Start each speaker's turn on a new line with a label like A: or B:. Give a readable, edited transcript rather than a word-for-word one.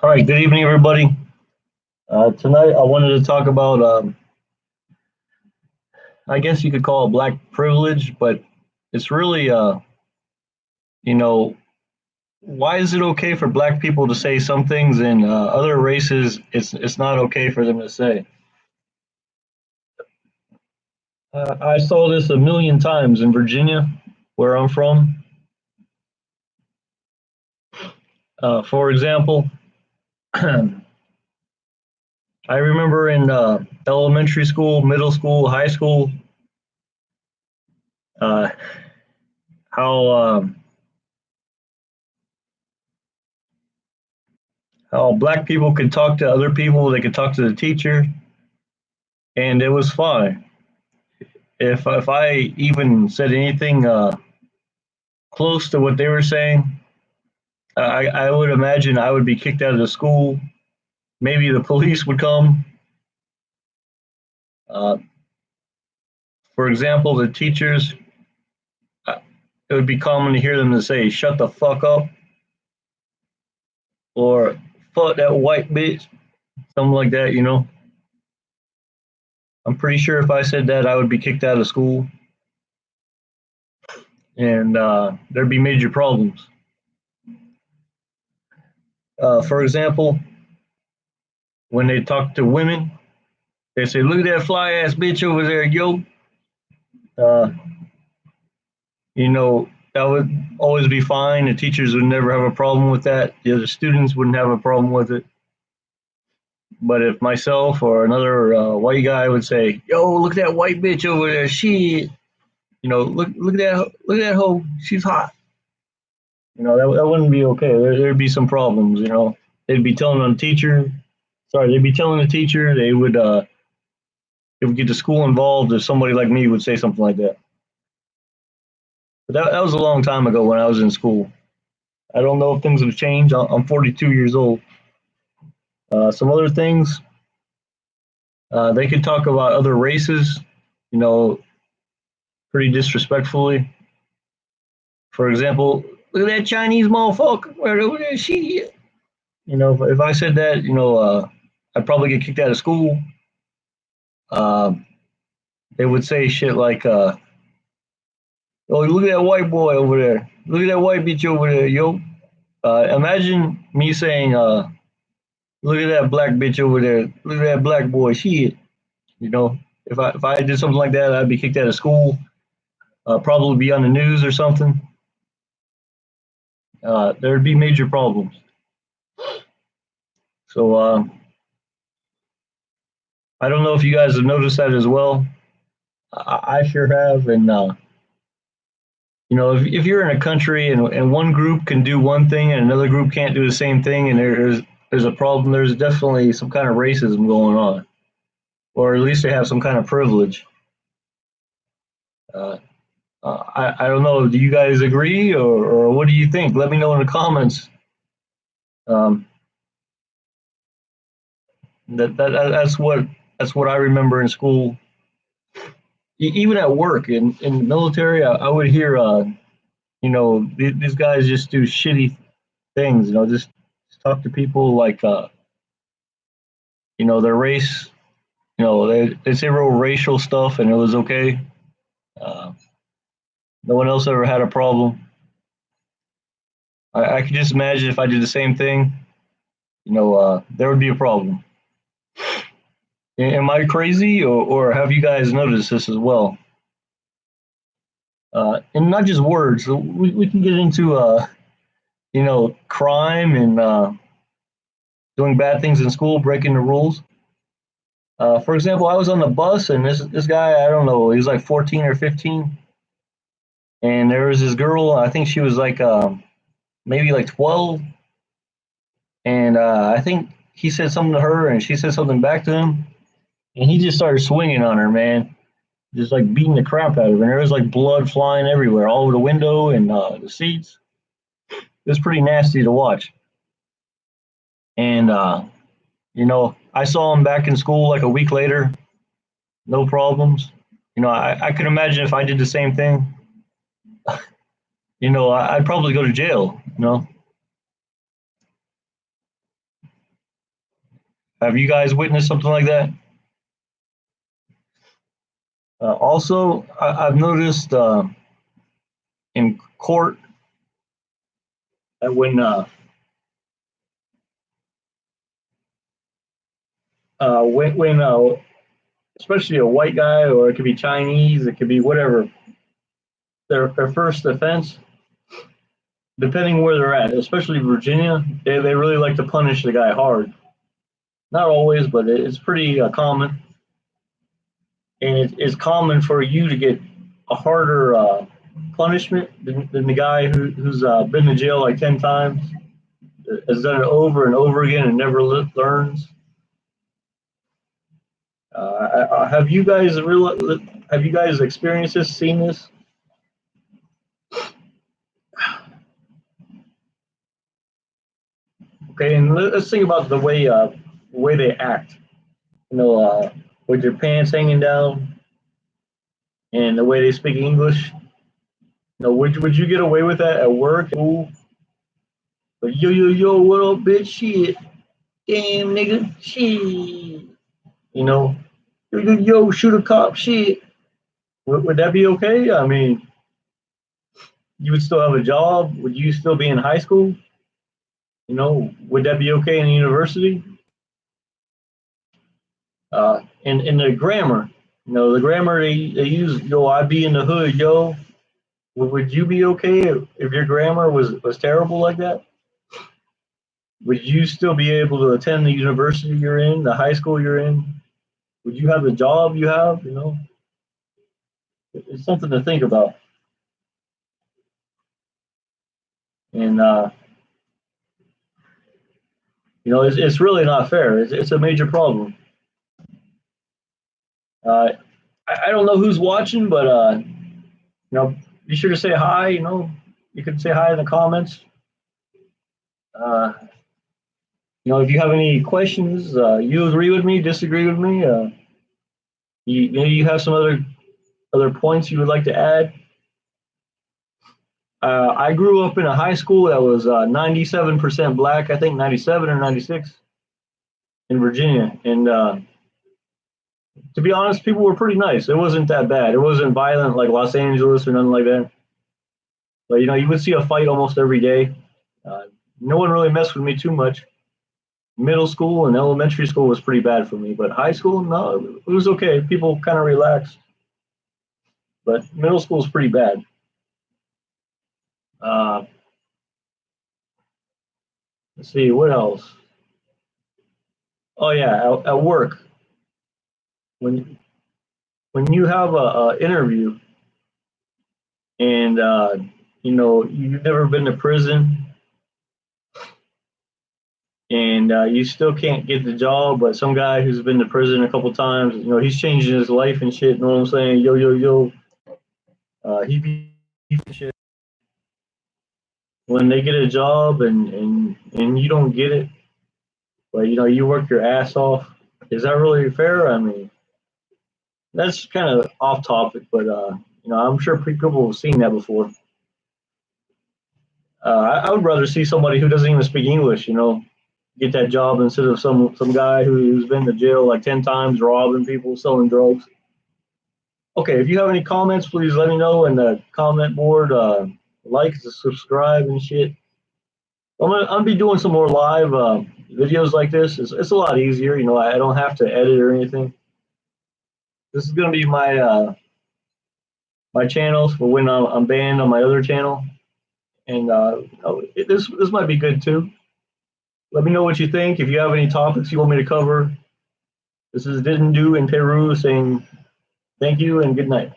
A: All right, good evening, everybody. Tonight, I wanted to talk about, I guess you could call it black privilege, but it's really, you know, why is it okay for black people to say some things and other races, it's not okay for them to say? I saw this a million times in Virginia, where I'm from. For example, I remember in elementary school, middle school, high school, uh, how how black people could talk to other people, they could talk to the teacher, and it was fine. If I even said anything close to what they were saying, I would imagine I would be kicked out of the school. Maybe the police would come. Uh, for example, the teachers, it would be common to hear them to say, "Shut the fuck up," or "Fuck that white bitch," something like that. I'm pretty sure if I said that, I would be kicked out of school, and there'd be major problems. For example, when they talk to women, they say, "Look at that fly ass bitch over there, yo." Uh, that would always be fine. The teachers would never have a problem with that. The other students wouldn't have a problem with it. But if myself or another white guy would say, "Yo, look at that white bitch over there, she," look at that hoe, she's hot. That wouldn't be okay. There'd be some problems. They'd be telling on the teacher. Sorry, they'd be telling the teacher. It would get the school involved if somebody like me would say something like that. But that was a long time ago when I was in school. I don't know if things have changed. I'm 42 years old. Some other things, they could talk about other races, you know, pretty disrespectfully. For example, look at that Chinese motherfucker. Where that she? If I said that, I'd probably get kicked out of school. Uh, they would say shit like, "Oh, look at that white boy over there. Look at that white bitch over there, yo." Imagine me saying, "Look at that black bitch over there. Look at that black boy. Shit." You know, if I did something like that, I'd be kicked out of school. Probably be on the news or something. There'd be major problems. So I don't know if you guys have noticed that as well. I sure have, and if you're in a country and one group can do one thing and another group can't do the same thing, and there's a problem, there's definitely some kind of racism going on, or at least they have some kind of privilege. Uh, I don't know. Do you guys agree, or what do you think? Let me know in the comments. Um, that's what I remember in school. Even at work in the military, I would hear these guys just do shitty things. Just talk to people like their race. They say real racial stuff, and it was okay. Uh, no one else ever had a problem. I could just imagine if I did the same thing, there would be a problem. Am I crazy, or have you guys noticed this as well? And not just words. We can get into crime and doing bad things in school, breaking the rules. For example, I was on the bus and this guy, I don't know, he was like 14 or 15, and there was this girl. I think she was like maybe like 12, and I think he said something to her, and she said something back to him, and he just started swinging on her, man, just like beating the crap out of her. And there was like blood flying everywhere, all over the window and the seats. It was pretty nasty to watch. And I saw him back in school like a week later, no problems. I could imagine if I did the same thing, I'd probably go to jail. Have you guys witnessed something like that? Also, I've noticed in court that when especially a white guy, or it could be Chinese, it could be whatever, their first offense, depending where they're at, especially Virginia, they really like to punish the guy hard. Not always, but it's pretty common. And it's common for you to get a harder punishment than the guy who's been to jail like 10 times, has done it over and over again and never learns. Have you guys experienced this, seen this? Okay, and let's think about the way they act. You know, with their pants hanging down and the way they speak English. You know, would you get away with that at work? Ooh, like, yo yo yo, what up, bitch? Shit, damn nigga, shit. You know, yo yo yo, shoot a cop, shit. Would that be okay? I mean, you would still have a job. Would you still be in high school? You know, would that be okay in university? In the grammar, you know, the grammar they use, yo, I be in the hood, yo. Would you be okay if your grammar was terrible like that? Would you still be able to attend the university you're in, the high school you're in? Would you have the job you have? You know, it's something to think about. And you know, it's really not fair. It's a major problem. Uh, I don't know who's watching, but you know, be sure to say hi. You know, you can say hi in the comments. Uh, you know, if you have any questions, you agree with me, disagree with me, maybe you have some other points you would like to add. I grew up in a high school that was 97% black, I think 97 or 96 in Virginia. And to be honest, people were pretty nice. It wasn't that bad. It wasn't violent like Los Angeles or nothing like that. But you know, you would see a fight almost every day. Uh, no one really messed with me too much. Middle school and elementary school was pretty bad for me, but high school, no, it was okay. People kind of relaxed. But middle school was pretty bad. Uh, let's see, what else? Oh yeah, at work, when when you have a interview and you know you've never been to prison and you still can't get the job, but some guy who's been to prison a couple times, you know, he's changing his life and shit. You know what I'm saying? Yo yo yo, he be shit. When they get a job and you don't get it, but you know you work your ass off. Is that really fair? I mean, that's kind of off topic, but you know, I'm sure people have seen that before. I would rather see somebody who doesn't even speak English, you know, get that job instead of some guy who's been to jail like 10 times, robbing people, selling drugs. Okay, if you have any comments, please let me know in the comment board. Like, subscribe, and shit. I'm gonna be doing some more live videos like this. It's a lot easier, you know. I don't have to edit or anything. This is gonna be my channels for when I'm banned on my other channel, and this might be good too. Let me know what you think. If you have any topics you want me to cover. This is Didn't Do in Peru saying thank you and good night.